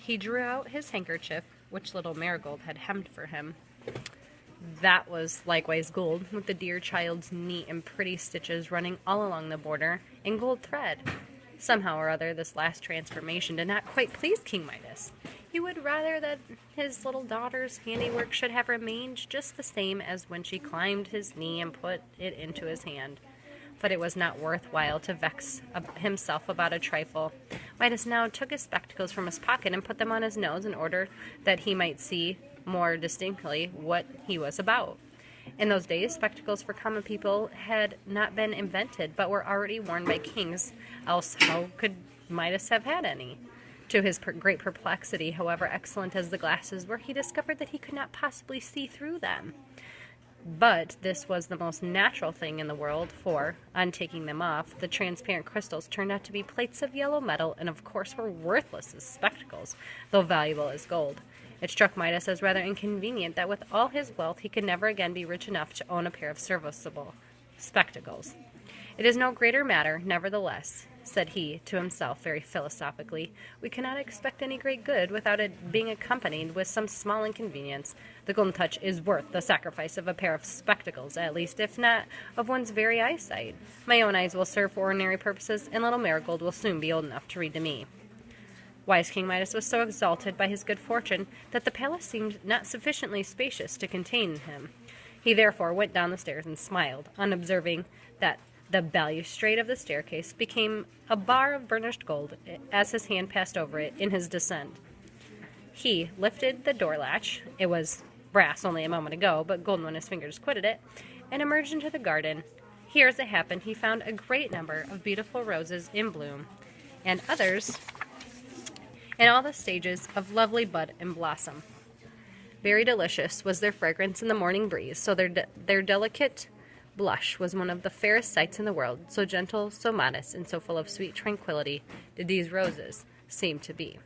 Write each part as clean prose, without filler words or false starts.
He drew out his handkerchief, which little Marigold had hemmed for him. That was likewise gold, with the dear child's neat and pretty stitches running all along the border in gold thread. Somehow or other, this last transformation did not quite please King Midas. He would rather that his little daughter's handiwork should have remained just the same as when she climbed his knee and put it into his hand. But it was not worthwhile to vex himself about a trifle. Midas now took his spectacles from his pocket and put them on his nose in order that he might see more distinctly what he was about. In those days, spectacles for common people had not been invented, but were already worn by kings, else how could Midas have had any? To his great perplexity, however excellent as the glasses were, he discovered that he could not possibly see through them. But this was the most natural thing in the world, for, on taking them off, the transparent crystals turned out to be plates of yellow metal, and of course were worthless as spectacles, though valuable as gold. It struck Midas as rather inconvenient that with all his wealth he could never again be rich enough to own a pair of serviceable spectacles. "It is no greater matter, nevertheless," said he to himself very philosophically. "We cannot expect any great good without it being accompanied with some small inconvenience. The golden touch is worth the sacrifice of a pair of spectacles, at least, if not of one's very eyesight. My own eyes will serve for ordinary purposes, and little Marigold will soon be old enough to read to me." Wise King Midas was so exalted by his good fortune that the palace seemed not sufficiently spacious to contain him. He therefore went down the stairs and smiled, on observing that the balustrade of the staircase became a bar of burnished gold as his hand passed over it in his descent. He lifted the door latch. It was brass only a moment ago, but golden when his fingers quitted it, and emerged into the garden. Here, as it happened, he found a great number of beautiful roses in bloom, and others in all the stages of lovely bud and blossom. Very delicious was their fragrance in the morning breeze, so their delicate blush was one of the fairest sights in the world, so gentle, so modest, and so full of sweet tranquility did these roses seem to be.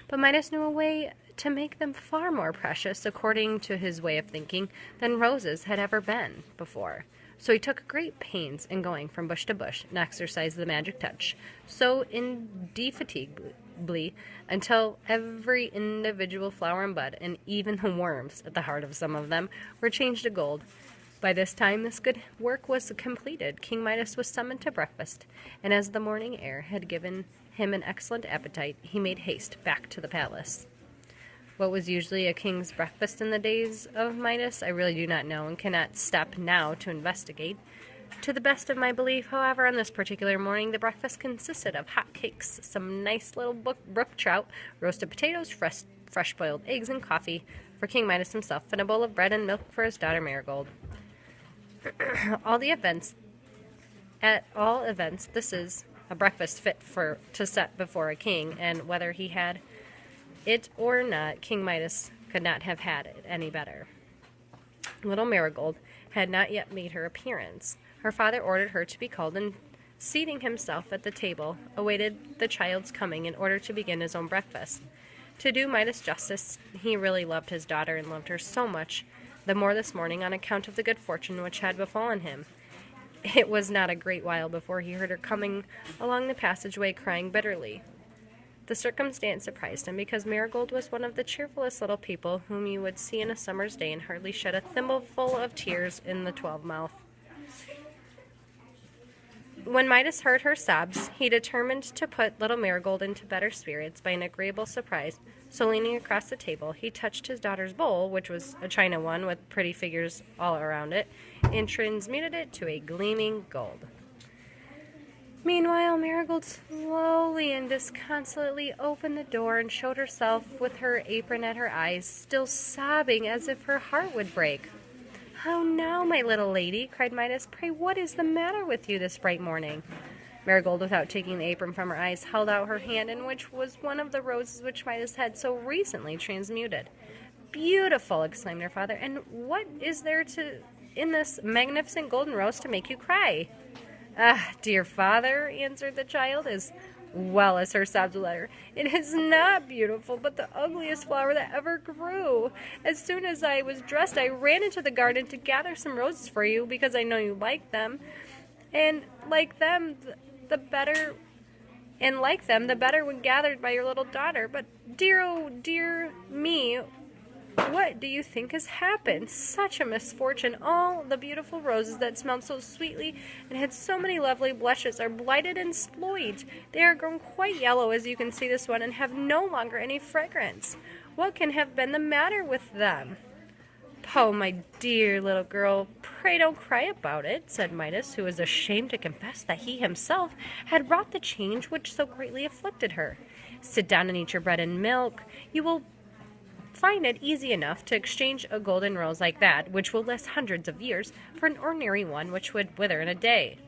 But Midas knew a way to make them far more precious, according to his way of thinking, than roses had ever been before. So he took great pains in going from bush to bush and exercised the magic touch so indefatigably until every individual flower and bud, and even the worms at the heart of some of them, were changed to gold. By this time this good work was completed. King Midas was summoned to breakfast, and as the morning air had given him an excellent appetite, he made haste back to the palace. What was usually a king's breakfast in the days of Midas, I really do not know and cannot stop now to investigate. To the best of my belief, however, on this particular morning, the breakfast consisted of hot cakes, some nice little brook trout, roasted potatoes, fresh boiled eggs, and coffee for King Midas himself, and a bowl of bread and milk for his daughter Marigold. At all events, this is a breakfast fit to set before a king, and whether he had it or not, King Midas could not have had it any better. Little Marigold had not yet made her appearance. Her father ordered her to be called, and seating himself at the table, awaited the child's coming in order to begin his own breakfast. To do Midas justice, he really loved his daughter, and loved her so much the more this morning on account of the good fortune which had befallen him. It was not a great while before he heard her coming along the passageway crying bitterly. The circumstance surprised him, because Marigold was one of the cheerfulest little people whom you would see in a summer's day, and hardly shed a thimbleful of tears in the 12-month. When Midas heard her sobs, he determined to put little Marigold into better spirits by an agreeable surprise. So leaning across the table, he touched his daughter's bowl, which was a china one with pretty figures all around it, and transmuted it to a gleaming gold. Meanwhile, Marigold slowly and disconsolately opened the door and showed herself with her apron at her eyes, still sobbing as if her heart would break. "How now, my little lady?" cried Midas. "Pray, what is the matter with you this bright morning?" Marigold, without taking the apron from her eyes, held out her hand, in which was one of the roses which Midas had so recently transmuted. "Beautiful!" exclaimed her father. "And what is there in this magnificent golden rose to make you cry?" "Ah, dear father," answered the child, as well as her sobs would let her, "it is not beautiful, but the ugliest flower that ever grew. As soon as I was dressed, I ran into the garden to gather some roses for you, because I know you like them, and like them, the better and like them, the better when gathered by your little daughter. But dear, oh dear me, what do you think has happened? Such a misfortune. All the beautiful roses that smelled so sweetly and had so many lovely blushes are blighted and spoiled. They are grown quite yellow, as you can see this one, and have no longer any fragrance. What can have been the matter with them? Oh, my dear little girl, pray don't cry about it, said Midas, who was ashamed to confess that he himself had wrought the change which so greatly afflicted her. Sit down and eat your bread and milk. You will find it easy enough to exchange a golden rose like that, which will last hundreds of years, for an ordinary one which would wither in a day.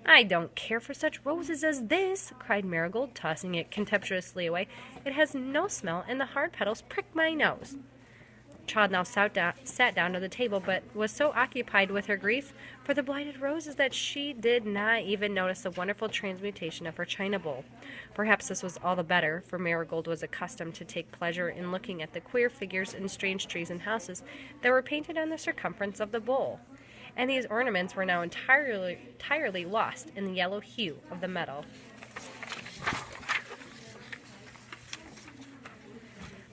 I don't care for such roses as this, cried Marigold, tossing it contemptuously away. It has no smell, and the hard petals prick my nose. The child now sat down to the table, but was so occupied with her grief for the blighted roses that she did not even notice the wonderful transmutation of her china bowl. Perhaps this was all the better, for Marigold was accustomed to take pleasure in looking at the queer figures and strange trees and houses that were painted on the circumference of the bowl, and these ornaments were now entirely lost in the yellow hue of the metal.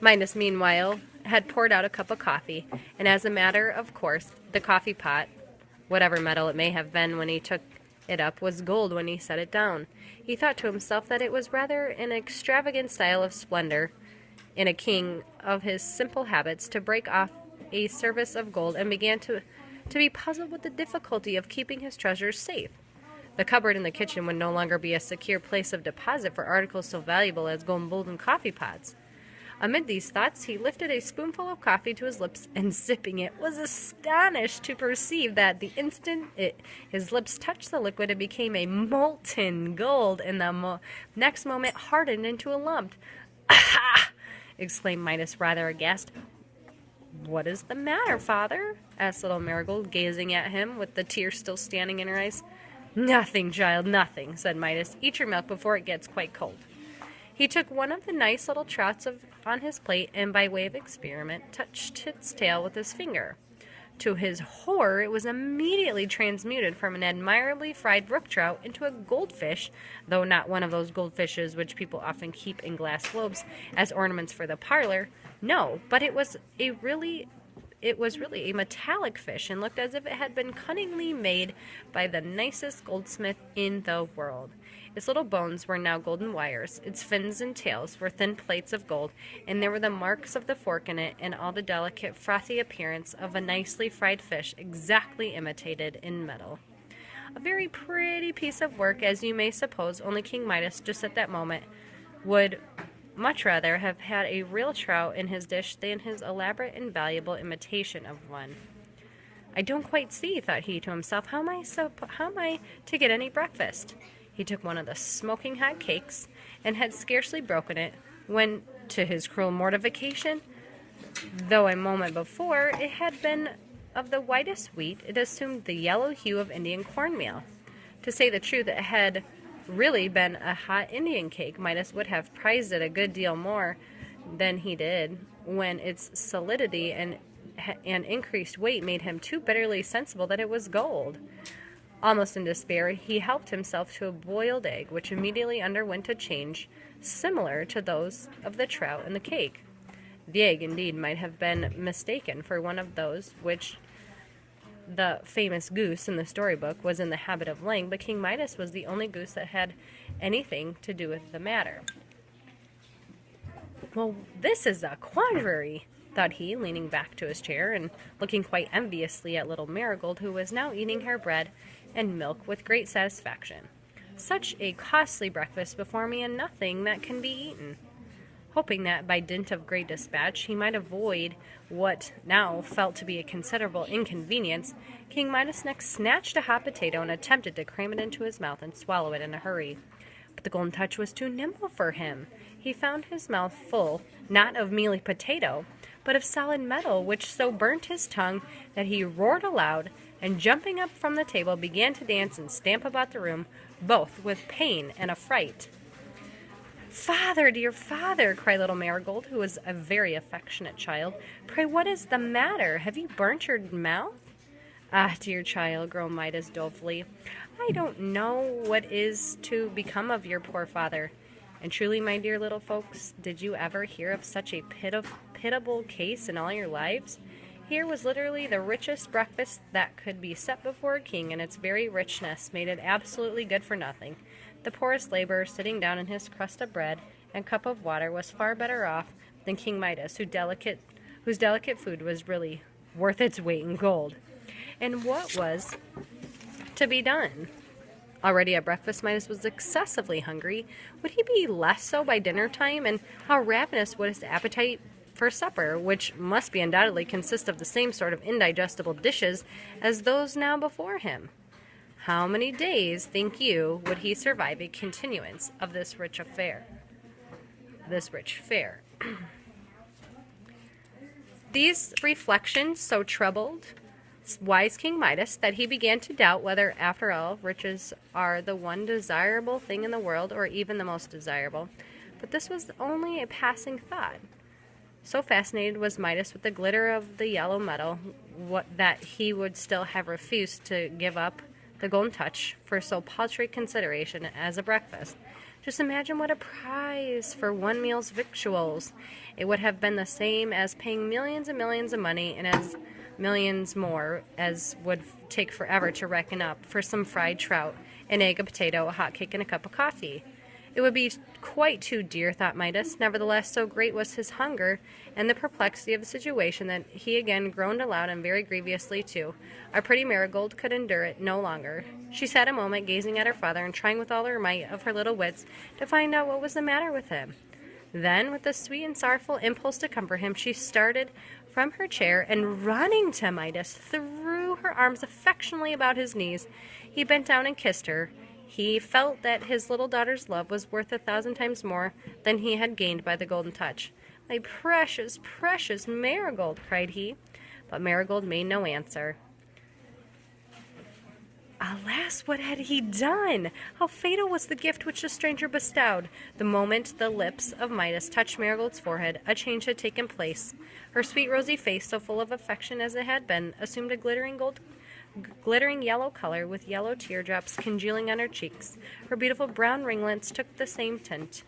Midas, meanwhile, had poured out a cup of coffee, and as a matter of course, the coffee pot, whatever metal it may have been when he took it up, was gold when he set it down. He thought to himself that it was rather an extravagant style of splendor in a king of his simple habits to break off a service of gold, and began to be puzzled with the difficulty of keeping his treasures safe. The cupboard in the kitchen would no longer be a secure place of deposit for articles so valuable as golden coffee pots. Amid these thoughts, he lifted a spoonful of coffee to his lips, and sipping it, was astonished to perceive that the instant his lips touched the liquid, it became a molten gold, and the next moment hardened into a lump. "Aha!" exclaimed Midas, rather aghast. "What is the matter, father?" asked little Marigold, gazing at him with the tears still standing in her eyes. "Nothing, child, nothing," said Midas. "Eat your milk before it gets quite cold." He took one of the nice little trouts on his plate, and by way of experiment touched its tail with his finger. To his horror, it was immediately transmuted from an admirably fried brook trout into a goldfish, though not one of those goldfishes which people often keep in glass globes as ornaments for the parlor. No, but it was really a metallic fish, and looked as if it had been cunningly made by the nicest goldsmith in the world. Its little bones were now golden wires, its fins and tails were thin plates of gold, and there were the marks of the fork in it, and all the delicate, frothy appearance of a nicely fried fish, exactly imitated in metal. A very pretty piece of work, as you may suppose, only King Midas, just at that moment, would much rather have had a real trout in his dish than his elaborate and valuable imitation of one. "I don't quite see," thought he to himself, how am I to get any breakfast?" He took one of the smoking hot cakes, and had scarcely broken it, when, to his cruel mortification, though a moment before it had been of the whitest wheat, it assumed the yellow hue of Indian cornmeal. To say the truth, it had really been a hot Indian cake. Midas would have prized it a good deal more than he did, when its solidity and increased weight made him too bitterly sensible that it was gold. Almost in despair, he helped himself to a boiled egg, which immediately underwent a change similar to those of the trout and the cake. The egg, indeed, might have been mistaken for one of those which the famous goose in the storybook was in the habit of laying, but King Midas was the only goose that had anything to do with the matter. "Well, this is a quandary," thought he, leaning back to his chair and looking quite enviously at little Marigold, who was now eating her bread and milk with great satisfaction. "Such a costly breakfast before me, and nothing that can be eaten." Hoping that by dint of great dispatch he might avoid what now felt to be a considerable inconvenience, King Midas next snatched a hot potato and attempted to cram it into his mouth and swallow it in a hurry. But the golden touch was too nimble for him. He found his mouth full, not of mealy potato, but of solid metal, which so burnt his tongue that he roared aloud, and jumping up from the table began to dance and stamp about the room, both with pain and affright. "Father, dear father," cried little Marigold, who was a very affectionate child, "pray what is the matter? Have you burnt your mouth?" "Ah, dear child," groaned Midas dolefully, I don't know what is to become of your poor father. And truly, my dear little folks, did you ever hear of such a pitiable case in all your lives? Here was literally the richest breakfast that could be set before a king, and its very richness made it absolutely good for nothing. The poorest laborer, sitting down in his crust of bread and cup of water, was far better off than King Midas, whose delicate food was really worth its weight in gold. And what was to be done? Already at breakfast, Midas was excessively hungry. Would he be less so by dinner time? And how ravenous would his appetite for supper, which must be undoubtedly consist of the same sort of indigestible dishes as those now before him? How many days, think you, would he survive a continuance of this rich fare? These reflections so troubled wise King Midas that he began to doubt whether, after all, riches are the one desirable thing in the world, or even the most desirable. But this was only a passing thought. So fascinated was Midas with the glitter of the yellow metal that he would still have refused to give up the golden touch for so paltry consideration as a breakfast. Just imagine what a prize for one meal's victuals. It would have been the same as paying millions and millions of money, and as millions more as would take forever to reckon up for some fried trout, an egg, a potato, a hot cake, and a cup of coffee. It would be quite too dear, thought Midas. Nevertheless, so great was his hunger and the perplexity of the situation that he again groaned aloud, and very grievously too. Our pretty Marigold could endure it no longer. She sat a moment gazing at her father and trying with all her might of her little wits to find out what was the matter with him. Then, with a sweet and sorrowful impulse to comfort him, she started from her chair and, running to Midas, threw her arms affectionately about his knees. He bent down and kissed her. He felt that his little daughter's love was worth 1,000 times more than he had gained by the golden touch. "My precious, precious Marigold!" cried he. But Marigold made no answer. Alas, what had he done? How fatal was the gift which the stranger bestowed! The moment the lips of Midas touched Marigold's forehead, a change had taken place. Her sweet rosy face, so full of affection as it had been, assumed a glittering yellow color, with yellow teardrops congealing on her cheeks. Her beautiful brown ringlets took the same tint.